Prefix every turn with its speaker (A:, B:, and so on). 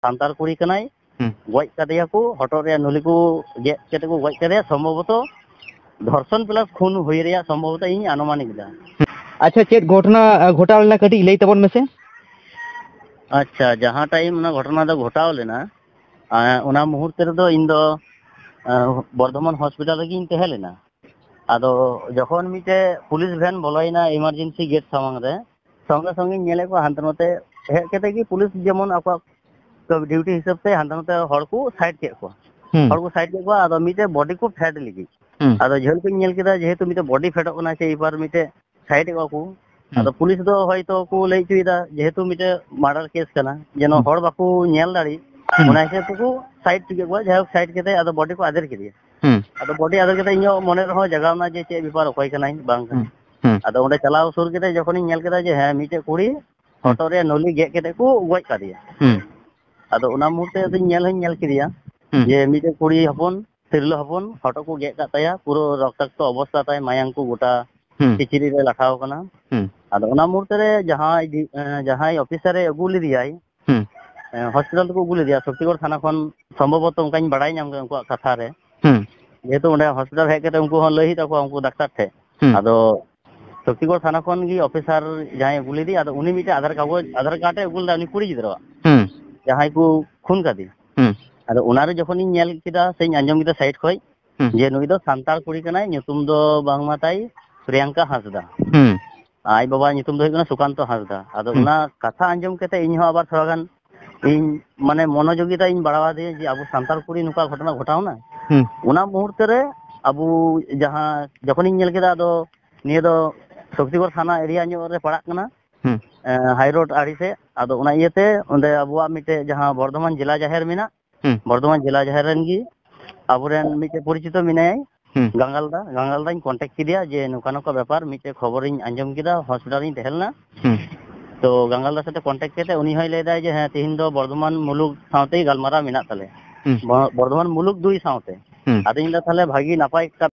A: ᱥᱟᱱᱛᱟᱲ ᱠᱩᱲᱤ ᱠᱟᱱᱟᱭ
B: ᱦᱩᱸ
A: ᱜᱚᱡ ᱠᱟᱫᱮᱭᱟ ᱠᱚ ᱦᱚᱴᱚᱜ ᱨᱮᱭᱟᱜ ᱱᱩᱞᱤ ᱠᱚ ᱜᱮᱫ ᱠᱟᱛᱮ ᱠᱚ ᱜᱚᱡ ᱠᱟᱫᱮᱭᱟ ᱥᱚᱢᱵᱷᱚᱵᱚᱛᱚ ধর্ষণ প্লাস খুন ᱦᱩᱭ ᱨᱮᱭᱟᱜ ᱥᱚᱢᱵᱷᱚᱵᱚᱛᱚ ᱤᱧ ᱟᱱᱩᱢᱟনিᱠ ᱫᱟ।
B: ᱟᱪᱪᱷᱟ ᱪᱮᱫ ᱜᱷᱚᱴᱚᱱᱟ ᱜᱷᱚᱴᱟᱣ ᱞᱮᱱᱟ ᱠᱟᱹᱴᱤᱡ ᱞᱟᱹᱭ ᱛᱟᱵᱚᱱ ᱢᱮᱥᱮ।
A: ᱟᱪᱪᱷᱟ ᱡᱟᱦᱟᱸ ᱴᱟᱭᱤᱢ ᱚᱱᱟ ᱜᱷᱚᱴᱚᱱᱟ ᱫᱚ ᱜᱷᱚᱴᱟᱣ ᱞᱮᱱᱟ ᱚᱱᱟ মুহূর্তে ᱨᱮᱫᱚ ᱤᱧ ᱫᱚ বর্ধমান হসপিটাল রেগিᱧ ᱛᱟᱦᱮᱸ ᱞᱮᱱᱟ। ᱟᱫᱚ ᱡᱚᱠᱷᱚᱱ ᱢᱤᱫᱴᱮᱡ ᱯᱩᱞᱤᱥ ᱵᱷᱮᱱ ᱵᱚᱞᱚᱭᱮᱱᱟ ᱮᱢᱟᱨᱡᱮন্সি ᱜᱮᱴ ᱥᱟᱢᱟᱝ ᱨᱮ ᱥᱚᱸᱜᱮ ᱥᱚᱸᱜᱮᱧ ᱧᱮᱞᱮᱫ ᱠᱚᱣᱟ ᱦᱟᱱᱛᱮ ᱱᱚᱛᱮ ᱦᱮᱡ ᱠᱟᱛᱮ ᱜᱮ ᱯᱩᱞᱤᱥ ᱡᱮᱢᱚᱱ ᱟᱠᱚᱣᱟᱜ ᱰᱤউᱴᱤ ᱦᱤᱥᱟᱹᱵ ᱛᱮ ᱦᱟᱱᱛᱮ ᱱᱚᱛᱮ ᱦᱚᱲ ᱠᱚ ᱥᱟᱭᱤᱰ ᱠᱮᱫ ᱠᱚᱣᱟ।
B: ᱦᱩᱸ
A: ᱦᱚᱲ ᱠᱚ ᱥᱟᱭᱤᱰ ᱠᱮᱫ ᱠᱚᱣᱟ ᱟᱫᱚ ᱢᱤᱫᱴᱮᱡ ᱵᱚᱰᱤ ᱠᱚ ᱯᱷᱮᱰ ᱞᱟᱹᱜᱤᱫ
B: ᱦᱩᱸ
A: ᱟᱫᱚ ᱡᱷᱟᱹᱞ ᱠᱷᱚᱱ ᱧᱮᱞ ᱠᱮᱫᱟ ᱡᱮᱦᱮᱛᱩ ᱢᱤᱫᱴᱮᱡ ᱵᱚᱰᱤ ᱯᱷᱮᱰᱚᱜ ᱠᱟᱱᱟ ᱥᱮ এবার ᱢᱤᱫᱴᱮᱡ ᱥᱟᱭᱤᱰ ᱮᱫ ᱠᱚ
B: ᱦᱩᱸ
A: ᱟᱫᱚ ᱯᱩলিᱥ ᱫᱚ ᱦᱚᱭᱛᱚ ᱠᱚ ᱞᱟᱹᱭ ᱦᱚᱪᱚᱭᱮᱫᱟ ᱡᱮᱦᱮᱛᱩ ᱢᱤᱫᱴᱮᱡ ᱢᱟর্ডার কেস ᱠᱟᱱᱟ ᱡᱮᱱᱚ
B: ᱦᱩᱸ
A: ᱦᱚᱲ ᱵᱟᱠᱚ ᱧᱮᱞ ᱫᱟᱲᱮ
B: ᱦᱩᱸ
A: ᱚᱱᱟ ᱦᱤᱥᱟᱹᱵ ᱛᱮᱠᱚ ᱥᱟᱭᱤᱰ ᱠᱮᱫ ᱠᱚᱣᱟ ᱡᱟᱭᱦᱳᱠ ᱥᱟᱭᱤᱰ ᱠᱟᱛᱮ ᱟᱫᱚ ᱵᱚᱰᱤ ᱠᱚ ᱟᱫᱮᱨ ᱠᱮᱫᱮᱭᱟ।
B: ᱦᱩᱸ
A: ᱟᱫᱚ ᱵᱚᱰᱤ ᱟᱫᱮᱨ ᱠᱟᱛᱮ ᱤᱧᱟᱹᱜ ᱢᱚᱱᱮ ᱨᱮᱦᱚᱸ ᱡᱟᱜᱟᱣᱱᱟ ᱡᱮ ᱪᱮᱫ ᱵᱮᱯᱟর ᱚᱠᱚᱭ ᱠᱟᱱᱟᱭ ᱵᱟᱝ
B: ᱦᱩᱸ
A: ᱠᱟᱱᱟᱭ
B: ᱦᱩᱸ
A: ᱟᱫᱚ ᱚᱸᱰᱮ ᱪᱟᱞᱟᱣ ᱥᱩᱨ ᱠᱟᱛᱮ ᱡᱚᱠᱷᱚᱱᱤᱧ ᱧᱮᱞ ᱠᱮᱫᱟ ᱡᱮ ᱦᱮᱸ ᱢᱤᱫᱴᱮᱡ ᱠᱩᱲᱤ
B: ᱦᱩᱸ
A: ᱦᱚᱴᱚᱜ ᱨᱮᱭᱟᱜ ᱱᱚᱞᱤ ᱜᱮᱫ ᱠᱟᱛᱮ ᱠᱚ ᱜᱚᱡ ᱠᱟᱫᱮᱭᱟ।
B: ᱦᱩᱸ
A: ᱟᱫᱚ ᱚᱱᱟ মুহূর্তে ᱟᱫᱚᱧ ᱧᱮᱞ ᱦᱚᱧ ᱧᱮᱞ ᱠᱮᱫᱮᱭᱟ
B: ᱦᱩᱸ
A: ᱡᱮ ᱢᱤᱫᱴᱮᱡ ᱠᱩᱲᱤ ᱦᱚᱯᱚᱱ ᱛᱤᱨᱞᱟᱹ ᱦᱚᱯᱚᱱ ᱦᱚᱴᱚᱜ ᱠᱚ ᱜᱮᱫ ᱠᱟᱜ ᱛᱟᱭᱟ ᱯᱩᱨᱟᱹ রক্তাক্ত ᱚᱵᱚᱥᱛᱟ ᱛᱟᱭ ᱢᱟᱭᱟᱝ ᱠᱚ ᱜᱚᱴᱟ
B: ᱦᱩᱸ
A: ᱠᱤᱪᱨᱤᱡ ᱨᱮ ᱞᱟᱴᱷᱟᱣ ᱟᱠᱟᱱᱟ।
B: ᱦᱩᱸ
A: ᱟᱫᱚ ᱚᱱᱟ মুহূর্তে ᱨᱮ ᱡᱟᱦᱟᱸᱭ ᱚᱯᱷᱤᱥᱟᱨᱮ ᱟᱹᱜᱩ ᱞᱮᱫᱮᱭᱟᱭ
B: ᱦᱩᱸ
A: ᱦᱚᱥᱯᱤᱴᱟᱞ ᱛᱮᱠᱚ ᱟᱹᱜᱩ ᱞᱮᱫᱮᱭᱟ ᱥᱚᱠᱛᱤᱜᱚᱲ ᱛᱷᱟᱱᱟ ᱠᱷᱚᱱ ᱥᱚᱢᱵᱷᱚᱵᱚᱛᱚ ᱚᱱᱠᱟᱧ ᱵᱟᱲᱟᱭ ᱧᱟᱢ ᱠᱮᱫᱟ ᱩᱱᱠᱩᱣᱟᱜ ᱠᱟᱛᱷᱟ ᱨᱮ
B: ᱦᱩᱸ
A: যেহেতু ᱚᱸᱰᱮ ᱦᱚᱥᱯᱤᱴᱟল ᱦᱮᱡ ᱠᱟᱛᱮ ᱩᱱᱠᱩ ᱦᱚᱸ ᱞᱟᱹᱭ ᱦᱩᱭᱩᱜ ᱛᱟᱠᱚᱣᱟ ᱩᱱᱠᱩ ᱰᱟক্তার ᱴᱷᱮᱡ
B: ᱦᱩᱸ
A: ᱟᱫᱚ ᱥᱚᱠᱛᱤᱜᱚᱲ ᱛᱷᱟনা ᱠᱷᱚᱱ ᱜᱮ ᱚᱯᱷᱤᱥᱟর ᱡᱟᱦᱟᱸᱭ ᱟᱹᱜᱩ ᱞᱮᱫᱮ ᱟᱫᱚ ᱩᱱᱤ ᱢᱤᱫᱴᱮᱡ ᱟᱫᱷᱟᱨ ᱠᱟᱨᱰ ᱮ ᱟᱹᱜᱩ ᱞᱮᱫᱟ ᱩᱱᱤ ᱠᱩᱲᱤ ᱜᱤᱫᱽᱨᱟᱹᱣᱟᱜ
B: ᱦᱩᱸ
A: ᱡᱟᱦᱟᱸᱭ ᱠᱚ ᱠᱷᱩᱱ ᱠᱟᱫᱮ
B: ᱦᱩᱸ
A: ᱟᱫᱚ ᱚᱱᱟᱨᱮ ᱡᱚᱠᱷᱚᱱᱤᱧ ᱧᱮᱞ ᱠᱮᱫᱟ ᱥᱮᱧ ᱟᱸᱡᱚᱢ ᱠᱮᱫᱟ ᱥᱟᱭᱤᱰ ᱠᱷᱚᱡ
B: ᱦᱩᱸ
A: ᱡᱮ ᱱᱩᱭ ᱫᱚ ᱥᱟᱱᱛᱟᱲ ᱠᱩᱲᱤ ᱠᱟᱱᱟᱭ ᱧᱩᱛᱩᱢ ᱫᱚ ᱵᱟᱝᱢᱟ ᱛᱟᱭ ᱯᱨᱤᱭᱟᱝᱠᱟ ᱦᱟᱸᱥᱫᱟ
B: ᱦᱩᱸ
A: ᱟᱡ ᱵᱟᱵᱟᱣᱟᱜ ᱧᱩᱛᱩᱢ ᱫᱚ ᱦᱩᱭᱩᱜ ᱠᱟᱱᱟ ᱥᱩᱠᱟন্ত ᱦᱟᱸᱥᱫᱟ ᱟᱫᱚ
B: ᱦᱩᱸ
A: ᱚᱱᱟ ᱠᱟᱛᱷᱟ ᱟᱸᱡᱚᱢ ᱠᱟᱛᱮ ᱤᱧ ᱦᱚᱸ ᱟᱵᱟᱨ ᱛᱷᱚᱲᱟ ᱜᱟᱱ ᱤᱧ ᱢᱟᱱᱮ ᱢᱚনোᱡᱳᱜᱤতা ᱤᱧ ᱵᱟᱲᱟᱣᱟᱫᱮᱭᱟ ᱡᱮ ᱟᱵᱚ ᱥᱟᱱᱛᱟᱲ ᱠᱩᱲᱤ ᱱᱚᱝᱠᱟ ᱜᱷᱚᱴᱚᱱᱟ ᱜᱷᱚᱴᱟᱣᱱᱟ
B: ᱦᱩᱸ
A: ᱚᱱᱟ মুহূর্তে রে আবু যাহা যখনই ᱧᱮᱞ ᱠᱮᱫᱟ ᱟᱫᱚ ᱱᱤᱭᱟᱹ ᱫᱚ শক্তিগড় থানা এরিয়া ᱧᱚᱜ ᱨᱮ ᱯᱟᱲᱟᱜ ᱠᱟᱱᱟ
B: ᱦᱩᱸ
A: হাই রোড আড়ি ᱥᱮ ᱟᱫᱚ ᱚᱱᱟ ᱤᱭᱟᱹᱛᱮ ᱚᱸᱰᱮ ᱟᱵᱚᱣᱟᱜ ᱢᱤᱫᱴᱮᱡ ᱡᱟᱦᱟᱸ ᱵᱚᱨধমান ᱡᱮᱞᱟ ᱡᱟᱦᱮᱨ ᱢᱮᱱᱟᱜ
B: ᱦᱩᱸ
A: ᱵᱚᱨধমান ᱡᱮᱞᱟ ᱡᱟᱦᱮᱨ ᱨᱮᱱ ᱜᱮ ᱟᱵᱚᱨᱮᱱ ᱢᱤᱫᱴᱮᱡ ᱯᱚᱨᱤᱪᱤᱛᱚ ᱢᱮᱱᱟᱭᱟ
B: ᱦᱩᱸ
A: গাঙ্গালদাᱧ ᱠᱚᱱᱴᱟᱠᱴ ᱠᱮᱫᱮᱭᱟ ᱡᱮ ᱱᱚᱝᱠᱟ ᱱᱚᱝᱠᱟ ব্যাপার ᱢᱤᱫᱴᱮᱡ ᱠᱷᱚᱵᱚᱨᱤᱧ ᱟᱸᱡᱚᱢ ᱠᱮᱫᱟ ᱦᱚᱥᱯᱤᱴᱟᱞ ᱨᱤᱧ ᱛᱟᱦᱮᱸ ᱞᱮᱱᱟ
B: হুম
A: ᱛᱚ ᱜᱟঙ্গালদার সাথে কন্ট্যাক্ট ᱠᱟᱛᱮ উনি হই ᱞᱟᱹᱭᱫᱟᱭ ᱡᱮ ᱦᱮᱸ ᱛᱤᱦᱤᱧ ᱫᱚ বর্ধমান মুলুক সাথেই গালমারাও মেনাᱜ তালে
B: হুম
A: বর্ধমান মুলুক 2 সাথে
B: হুম
A: ᱟᱫᱚᱧ ᱞᱟᱹᱭᱫᱟ ᱛᱟᱦᱞᱮ ᱵᱷᱟᱜᱤ ᱱᱟᱯᱟᱭ